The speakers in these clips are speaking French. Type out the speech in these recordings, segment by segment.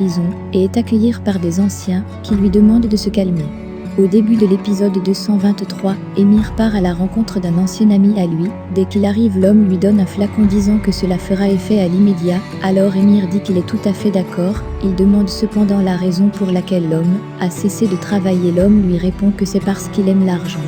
prison et est accueilli par des anciens qui lui demandent de se calmer. Au début de l'épisode 223, Émir part à la rencontre d'un ancien ami à lui. Dès qu'il arrive, l'homme lui donne un flacon disant que cela fera effet à l'immédiat. Alors Émir dit qu'il est tout à fait d'accord. Il demande cependant la raison pour laquelle l'homme a cessé de travailler. L'homme lui répond que c'est parce qu'il aime l'argent.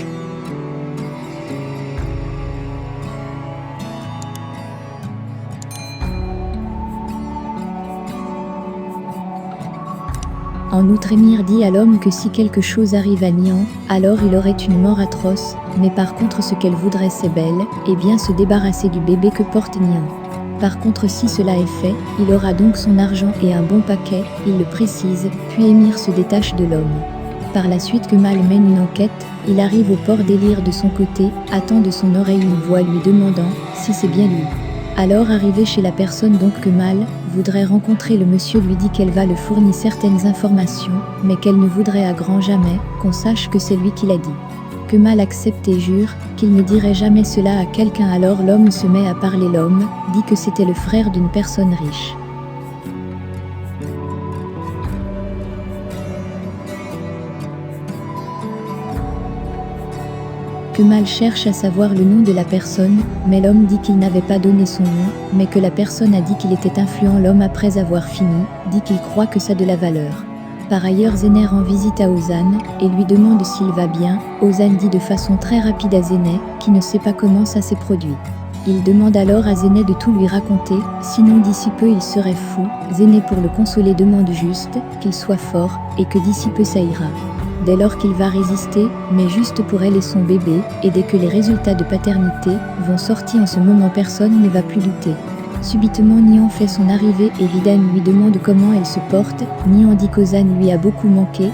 En outre, Émir dit à l'homme que si quelque chose arrive à Nihan, alors il aurait une mort atroce, mais par contre ce qu'elle voudrait c'est belle, et bien se débarrasser du bébé que porte Nihan. Par contre si cela est fait, il aura donc son argent et un bon paquet, il le précise, puis Émir se détache de l'homme. Par la suite, Kemal mène une enquête, il arrive au port d'Elir de son côté, attend de son oreille une voix lui demandant si c'est bien lui. Alors arrivé chez la personne donc Kemal voudrait rencontrer, le monsieur lui dit qu'elle va le fournir certaines informations, mais qu'elle ne voudrait à grand jamais qu'on sache que c'est lui qui l'a dit. Kemal accepte et jure qu'il ne dirait jamais cela à quelqu'un. Alors l'homme se met à parler. L'homme dit que c'était le frère d'une personne riche. Kemal cherche à savoir le nom de la personne, mais l'homme dit qu'il n'avait pas donné son nom, mais que la personne a dit qu'il était influent. L'homme, après avoir fini, dit qu'il croit que ça a de la valeur. Par ailleurs, Zener rend visite à Ozan et lui demande s'il va bien. Ozan dit de façon très rapide à Zener, qui ne sait pas comment ça s'est produit. Il demande alors à Zener de tout lui raconter, sinon d'ici peu il serait fou. Zener, pour le consoler, demande juste qu'il soit fort et que d'ici peu ça ira. Dès lors qu'il va résister, mais juste pour elle et son bébé, et dès que les résultats de paternité vont sortir, en ce moment personne ne va plus douter. Subitement Nihan fait son arrivée et Vidan lui demande comment elle se porte. Nihan dit qu'Ozan lui a beaucoup manqué.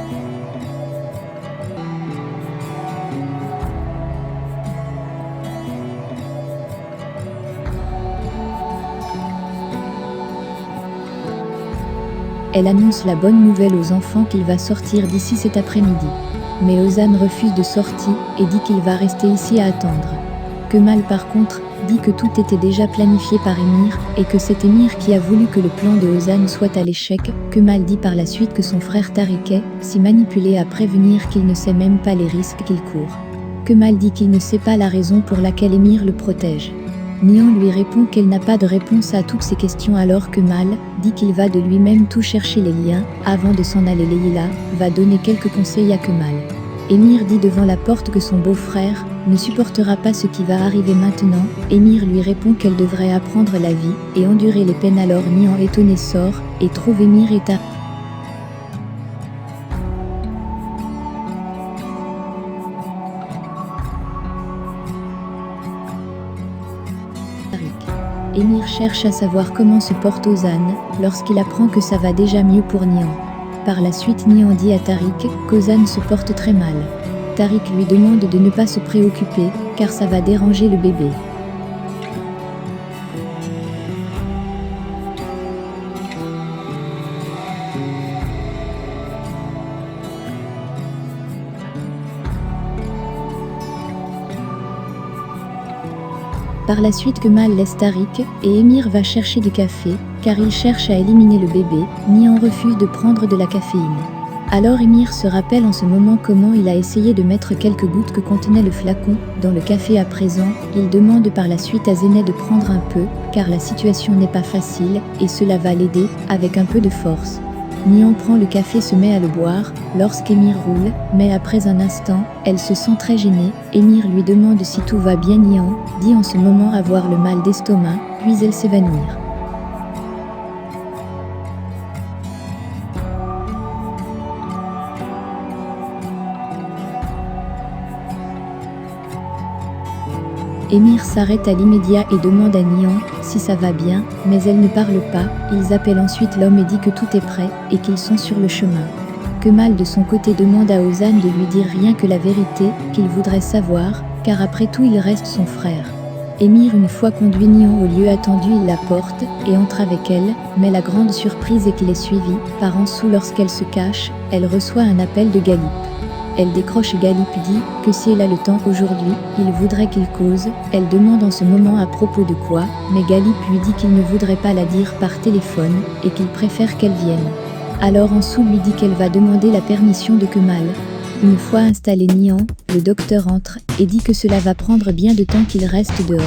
Elle annonce la bonne nouvelle aux enfants qu'il va sortir d'ici cet après-midi. Mais Ozan refuse de sortir et dit qu'il va rester ici à attendre. Kemal par contre dit que tout était déjà planifié par Émir et que c'est Émir qui a voulu que le plan de Ozan soit à l'échec. Kemal dit par la suite que son frère Tariq est si manipulé à prévenir qu'il ne sait même pas les risques qu'il court. Kemal dit qu'il ne sait pas la raison pour laquelle Émir le protège. Nihan lui répond qu'elle n'a pas de réponse à toutes ces questions. Alors Kemal dit qu'il va de lui-même tout chercher les liens. Avant de s'en aller, Leïla va donner quelques conseils à Kemal. Émir dit devant la porte que son beau-frère ne supportera pas ce qui va arriver maintenant. Émir lui répond qu'elle devrait apprendre la vie et endurer les peines. Alors Nihan étonné sort et trouve Émir et Tariq. Émir cherche à savoir comment se porte Ozan lorsqu'il apprend que ça va déjà mieux pour Nihan. Par la suite, Nihan dit à Tariq qu'Ozan se porte très mal. Tariq lui demande de ne pas se préoccuper car ça va déranger le bébé. Par la suite, Kemal laisse Tariq et Émir va chercher du café, car il cherche à éliminer le bébé. Nihan refuse de prendre de la caféine. Alors Émir se rappelle en ce moment comment il a essayé de mettre quelques gouttes que contenait le flacon dans le café. À présent, il demande par la suite à Zener de prendre un peu, car la situation n'est pas facile, et cela va l'aider, avec un peu de force. Nihan prend le café, se met à le boire, lorsqu'Émir roule, mais après un instant, elle se sent très gênée. Émir lui demande si tout va bien. Nihan dit en ce moment avoir le mal d'estomac, puis elle s'évanouit. Émir s'arrête à l'immédiat et demande à Nihan si ça va bien, mais elle ne parle pas. Ils appellent ensuite l'homme et dit que tout est prêt et qu'ils sont sur le chemin. Kemal de son côté demande à Ozan de lui dire rien que la vérité qu'il voudrait savoir, car après tout il reste son frère. Émir, une fois conduit Nihan au lieu attendu, il la porte et entre avec elle, mais la grande surprise est qu'il est suivi par Ansou. Lorsqu'elle se cache, elle reçoit un appel de Galip. Elle décroche. Galip dit que si elle a le temps aujourd'hui, il voudrait qu'il cause. Elle demande en ce moment à propos de quoi, mais Galip lui dit qu'il ne voudrait pas la dire par téléphone et qu'il préfère qu'elle vienne. Alors Ansu lui dit qu'elle va demander la permission de Kemal. Une fois installé Nihan, le docteur entre et dit que cela va prendre bien de temps qu'il reste dehors.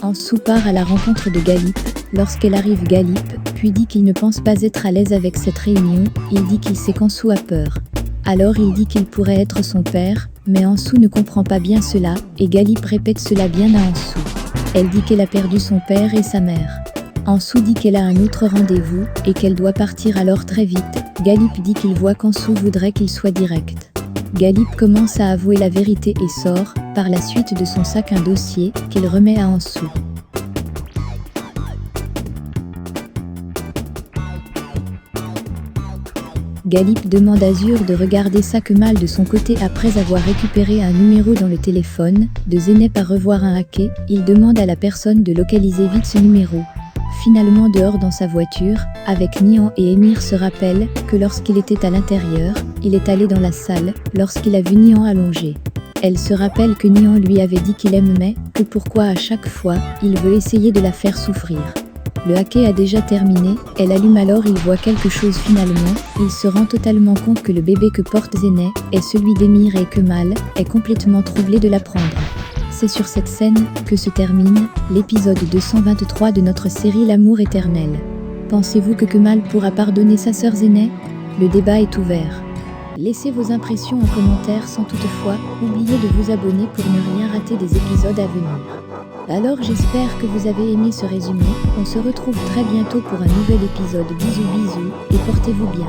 Ansu part à la rencontre de Galip. Lorsqu'elle arrive, Galip puis dit qu'il ne pense pas être à l'aise avec cette réunion. Il dit qu'il sait qu'Ansu a peur. Alors il dit qu'il pourrait être son père, mais Ansu ne comprend pas bien cela, et Galip répète cela bien à Ansu. Elle dit qu'elle a perdu son père et sa mère. Ansu dit qu'elle a un autre rendez-vous, et qu'elle doit partir alors très vite. Galip dit qu'il voit qu'Ansu voudrait qu'il soit direct. Galip commence à avouer la vérité et sort, par la suite de son sac un dossier, qu'il remet à Ansu. Galip demande à Azur de regarder ça. Kemal de son côté, après avoir récupéré un numéro dans le téléphone de Zeynep à revoir un hacké, il demande à la personne de localiser vite ce numéro. Finalement dehors dans sa voiture, avec Nihan et Emir se rappelle que lorsqu'il était à l'intérieur, il est allé dans la salle, lorsqu'il a vu Nihan allongé. Elle se rappelle que Nihan lui avait dit qu'il aimait, que pourquoi à chaque fois, il veut essayer de la faire souffrir. Le hacké a déjà terminé, elle allume alors, il voit quelque chose finalement, il se rend totalement compte que le bébé que porte Zeynep est celui d'Emir et Kemal est complètement troublé de l'apprendre. C'est sur cette scène que se termine l'épisode 223 de notre série L'amour éternel. Pensez-vous que Kemal pourra pardonner sa sœur Zeynep ? Le débat est ouvert. Laissez vos impressions en commentaire sans toutefois oublier de vous abonner pour ne rien rater des épisodes à venir. Alors j'espère que vous avez aimé ce résumé, on se retrouve très bientôt pour un nouvel épisode. Bisous bisous et portez-vous bien.